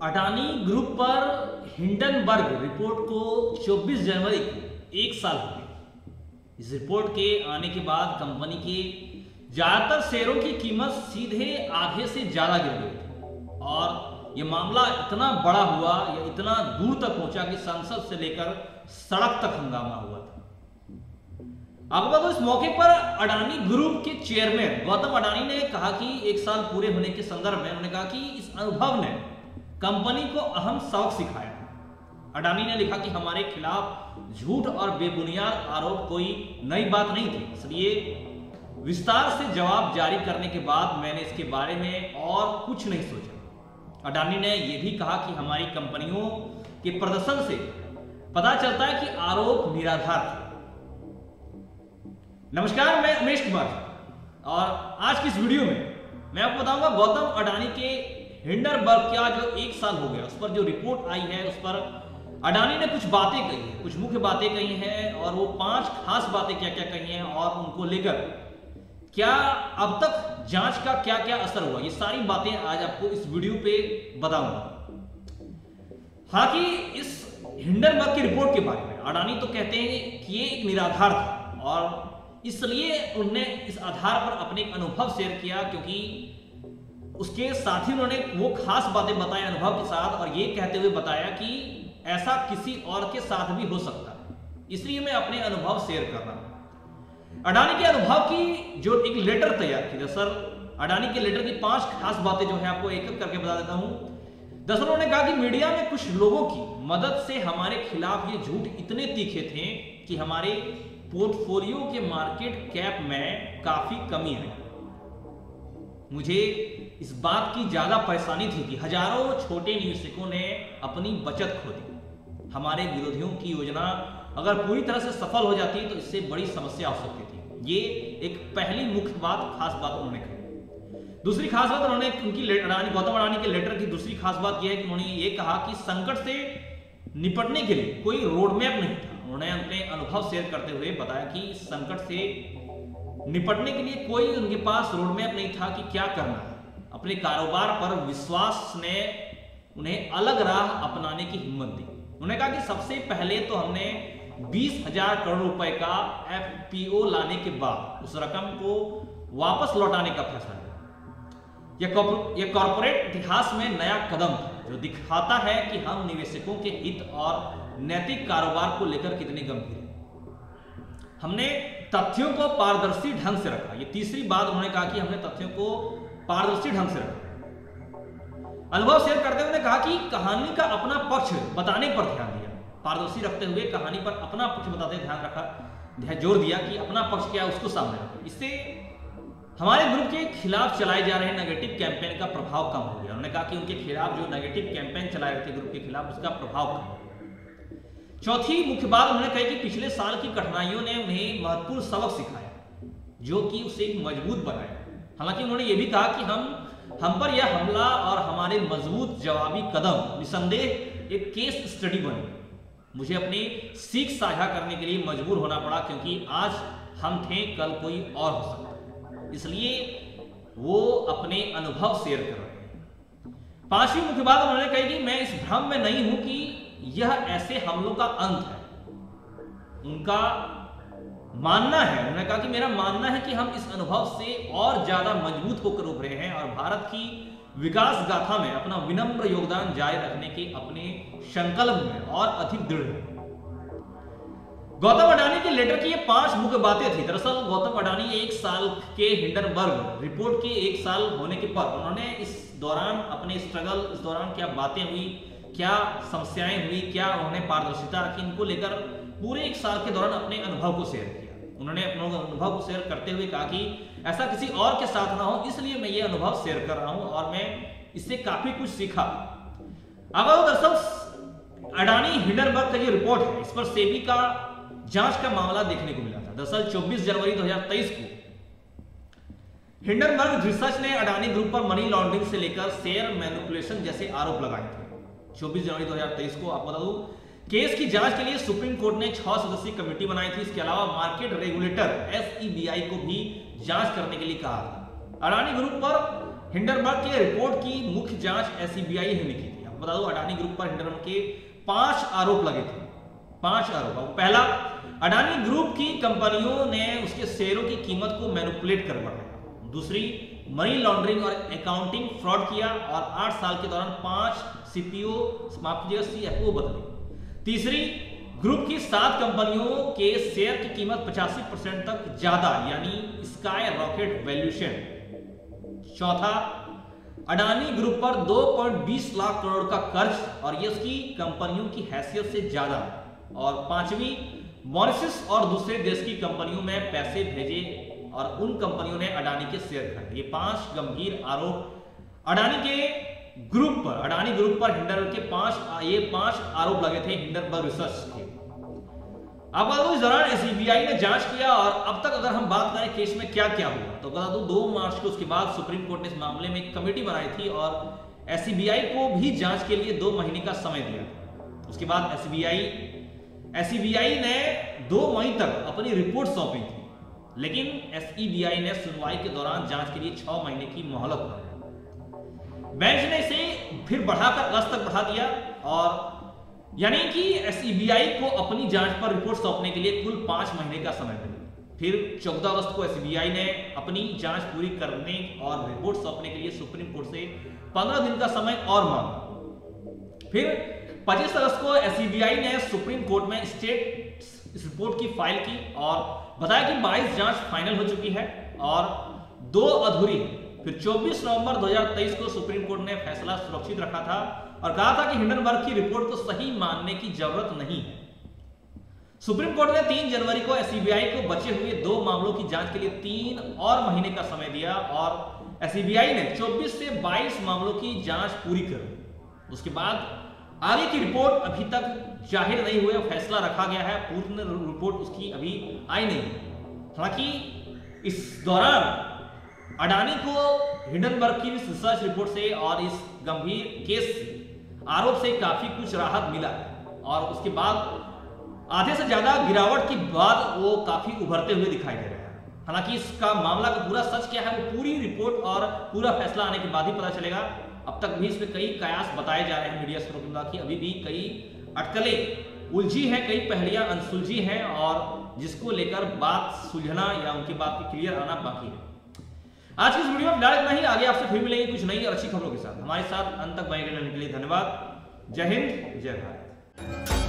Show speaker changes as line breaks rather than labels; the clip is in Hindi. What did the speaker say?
अडानी ग्रुप पर हिंडनबर्ग रिपोर्ट को 24 जनवरी को एक साल हो गया। इस रिपोर्ट के आने के बाद कंपनी के ज्यादातर शेयरों की कीमत सीधे आधे से ज्यादा गिर गई थी और यह मामला इतना बड़ा हुआ या इतना दूर तक पहुंचा कि संसद से लेकर सड़क तक हंगामा हुआ था। आपको बता दो, इस मौके पर अडानी ग्रुप के चेयरमैन गौतम अडानी ने कहा कि एक साल पूरे होने के संदर्भ में उन्होंने कहा कि इस अनुभव ने कंपनी को अहम सबक सिखाया। अडानी ने लिखा कि हमारे खिलाफ झूठ और बेबुनियाद आरोप कोई नई बात नहीं थी, इसलिए विस्तार से जवाब जारी करने के बाद मैंने इसके बारे में और कुछ नहीं सोचा। अडानी ने यह भी कहा कि हमारी कंपनियों के प्रदर्शन से पता चलता है कि आरोप निराधार थे। नमस्कार, मैं उमेश कुमार और आज की इस वीडियो में मैं आपको बताऊंगा गौतम अडानी के हिंडनबर्ग का जो एक साल हो गया उस पर जो रिपोर्ट आई है उस पर अडानी ने कुछ बातें कही हैं, कुछ मुख्य बातें कही हैं और वो 5 खास बातें क्या क्या कही हैं और उनको लेकर क्या अब तक जांच का क्या क्या असर हुआ, ये सारी बातें आज आपको इस वीडियो पे बताऊंगा। हालांकि इस हिंडनबर्ग की रिपोर्ट के बारे में अडानी तो कहते हैं कि ये एक निराधार था और इसलिए उन्होंने इस आधार पर अपने एक अनुभव शेयर किया, क्योंकि उसके साथ ही उन्होंने वो खास बातें बताई अनुभव के साथ और ये कहते हुए बताया कि ऐसा किसी और के साथ भी हो सकता है, इसलिए मैं अपने अनुभव शेयर कर रहा हूं। अडानी के अनुभव की जो एक लेटर तैयार की, दरअसल अडानी के लेटर की 5 खास बातें जो है आपको एक एक करके बता देता हूं। दरअसल उन्होंने कहा कि मीडिया में कुछ लोगों की मदद से हमारे खिलाफ ये झूठ इतने तीखे थे कि हमारे पोर्टफोलियो के मार्केट कैप में काफी कमी है। मुझे इस बात की ज्यादा परेशानी थी कि हजारों छोटे निवेशकों ने अपनी बचत खो दी। हमारे विरोधियों की योजना अगर पूरी तरह से सफल हो जाती तो इससे बड़ी समस्या हो सकती थी। ये एक पहली मुख्य बात, खास बात उन्होंने कही। दूसरी खास बात उन्होंने गौतम अडानी के लेटर की दूसरी खास बात यह है कि उन्होंने ये कहा कि संकट से निपटने के लिए कोई रोड मैप नहीं था। उन्होंने अपने अनुभव शेयर करते हुए बताया कि इस संकट से निपटने के लिए कोई उनके पास रोड मैप नहीं था कि क्या करना है। अपने कारोबार पर विश्वास ने उन्हें अलग राह अपनाने की हिम्मत दी। उन्होंने कहा कि सबसे पहले तो हमने 20,000 करोड़ रुपए का एफपीओ लाने के बाद उस रकम को वापस लौटाने का फैसला लिया। यह कॉर्पोरेट इतिहास में नया कदम था जो दिखाता है कि हम निवेशकों के हित और नैतिक कारोबार को लेकर कितने गंभीर हैं। हमने तथ्यों को पारदर्शी ढंग से रखा। ये तीसरी बात उन्होंने कहा कि हमने तथ्यों को पारदर्शी ढंग से रखा। अनुभव शेयर करते हुए कहा कि कहानी का अपना पक्ष बताने पर ध्यान दिया। पारदर्शी रखते हुए कहानी पर अपना पक्ष बताते ध्यान रखा, जोर दिया कि अपना पक्ष क्या है उसको सामने रखा। इससे हमारे ग्रुप के खिलाफ चलाए जा रहे नेगेटिव कैंपेन का प्रभाव कम हो गया। उन्होंने कहा कि उनके खिलाफ जो नेगेटिव कैंपेन चलाए रहे थे ग्रुप के खिलाफ, उसका प्रभाव कम हो गया। चौथी मुख्य बात उन्होंने कही कि पिछले साल की कठिनाइयों ने उन्हें महत्वपूर्ण सबक सिखाया जो कि उसे मजबूत बनाया। हालांकि उन्होंने यह भी कहा कि हम पर यह हमला और हमारे मजबूत जवाबी कदम निसंदेह एक केस स्टडी बने। मुझे अपनी सीख साझा करने के लिए मजबूर होना पड़ा, क्योंकि आज हम थे, कल कोई और हो सकता है, इसलिए वो अपने अनुभव शेयर कर रहे हैं। 5वीं मुख्य बात उन्होंने कही कि मैं इस भ्रम में नहीं हूं कि यह ऐसे हमलों का अंत है। उनका मानना है, उन्होंने कहा कि मेरा मानना है कि हम इस अनुभव से और ज्यादा मजबूत होकर उभरे हैं और भारत की विकास गाथा में अपना विनम्र योगदान जारी रखने के अपने संकल्प में और अधिक दृढ़ हैं। गौतम अडानी के लेटर की ये 5 मुख्य बातें थी। दरअसल गौतम अडानी एक साल के हिंडनबर्ग रिपोर्ट के एक साल होने के पर उन्होंने इस दौरान अपने स्ट्रगल, इस दौरान क्या बातें हुई, क्या समस्याएं हुई, क्या उन्होंने पारदर्शिता रखी, इनको लेकर पूरे एक साल के दौरान अपने अनुभव को शेयर किया। उन्होंने अपने अनुभव को शेयर करते हुए कहा कि ऐसा किसी और के साथ ना हो, इसलिए मैं ये अनुभव शेयर कर रहा हूं और मैं इससे काफी कुछ सीखा। अब दरअसल अडानी हिंडनबर्ग का जो रिपोर्ट है, इस पर सेबी का जांच का मामला देखने को मिला था। दरअसल 24 जनवरी 2023 को हिंडनबर्ग रिसर्च ने अडानी ग्रुप पर मनी लॉन्ड्रिंग से लेकर शेयर मैनिपुलेशन जैसे आरोप लगाए थे। 24 जनवरी 2023 को आपको बता दूं, केस की जांच के लिए सुप्रीम कोर्ट ने 6 सदस्यीय कमेटी बनाई थी। इसके अलावा मार्केट रेगुलेटर SEBI को भी जांच करने के लिए कहा था। अडानी ग्रुप पर हिंडनबर्ग के रिपोर्ट की मुख्य जांच SEBI ने की थी। बता दूं अडानी ग्रुप पर हिंडनबर्ग के 5 आरोप लगे थे। 5 आरोप। पहला, अडानी ग्रुप की कंपनियों ने उसके शेयरों की कीमत को मैनिपुलेट कर बढ़ाया। दूसरी, मनी लॉन्ड्रिंग और अकाउंटिंग फ्रॉड किया और 8 साल के दौरान 5 CFO बदले। तीसरी, ग्रुप की 7 कंपनियों के शेयर की कीमत 85% तक ज्यादा यानी स्काई रॉकेट वैल्यूएशन। चौथा, अडानी ग्रुप पर 2.20 लाख करोड़ का कर्ज और ये उसकी कंपनियों की हैसियत से ज्यादा। और पांचवी, मॉरिशस और दूसरे देश की कंपनियों में पैसे भेजे और उन कंपनियों ने अडानी के शेयर खरीदे। ये 5 गंभीर आरोप अडानी ग्रुप पर हिंडनबर्ग के 5 आरोप लगे थे हिंडनबर्ग रिसर्च के। अब बता दूं इस दौरान एसबीआई ने जांच किया और अब तक अगर हम बात करें केस में क्या क्या हुआ तो बता दूं 2 मार्च को उसके बाद सुप्रीम कोर्ट ने इस मामले में एक कमेटी बनाई थी और एसबीआई को भी जांच के लिए 2 महीने का समय दिया था। उसके बाद एसबीआई ने 2 मई तक अपनी रिपोर्ट सौंपी थी, लेकिन एसबीआई ने सुनवाई के दौरान जांच के लिए 6 महीने की मोहलत दी। बेंच ने इसे फिर बढ़ाकर अगस्त तक बढ़ा दिया और यानी कि एसबीआई को अपनी जांच पर रिपोर्ट सौंपने के लिए कुल 5 महीने का समय मिला। फिर 14 अगस्त को एसबीआई ने अपनी जांच पूरी करने और रिपोर्ट सौंपने के लिए सुप्रीम कोर्ट से 15 दिन का समय और मांगा। फिर 25 अगस्त को एसबीआई ने सुप्रीम कोर्ट में स्टेट इस रिपोर्ट की फाइल की और बताया कि 22 जांच फाइनल हो चुकी है और 2 अधूरी है। फिर 24 नवंबर 2023 को सुप्रीम कोर्ट ने फैसला सुरक्षित रखा था और कहा था कि हिंडनबर्ग की रिपोर्ट को सही मानने की जरूरत नहीं है। सुप्रीम कोर्ट ने 3 जनवरी को एसबीआई को बचे हुए 2 मामलों की जांच के लिए 3 और महीने का समय दिया और एसबीआई ने 24 से 22 मामलों की जांच पूरी कर ली। उसके बाद आगे की रिपोर्ट अभी तक जाहिर नहीं हुई, फैसला रखा गया है, पूर्ण रिपोर्ट उसकी अभी आई नहीं। हालांकि इस दौरान अडानी को हिंडनबर्ग की रिसर्च रिपोर्ट से और इस गंभीर केस से आरोप से काफी कुछ राहत मिला और उसके बाद आधे से ज्यादा गिरावट के बाद वो काफी उभरते हुए दिखाई दे रहे हैं। हालांकि इसका मामला का पूरा सच क्या है वो पूरी रिपोर्ट और पूरा फैसला आने के बाद ही पता चलेगा। अब तक भी इसमें कई कयास बताए जा रहे हैं मीडिया स्रोतों की, अभी भी कई अटकलें उलझी हैं, कई पहेलियां अनसुलझी हैं और जिसको लेकर बात सुलझना या उनकी बात की क्लियर आना बाकी है। आज की इस वीडियो में फिलहाल इतना ही। आगे आपसे फिर मिलेंगे कुछ नई और अच्छी खबरों के साथ। हमारे साथ अंत तक बने रहने के लिए धन्यवाद। जय हिंद, जय भारत।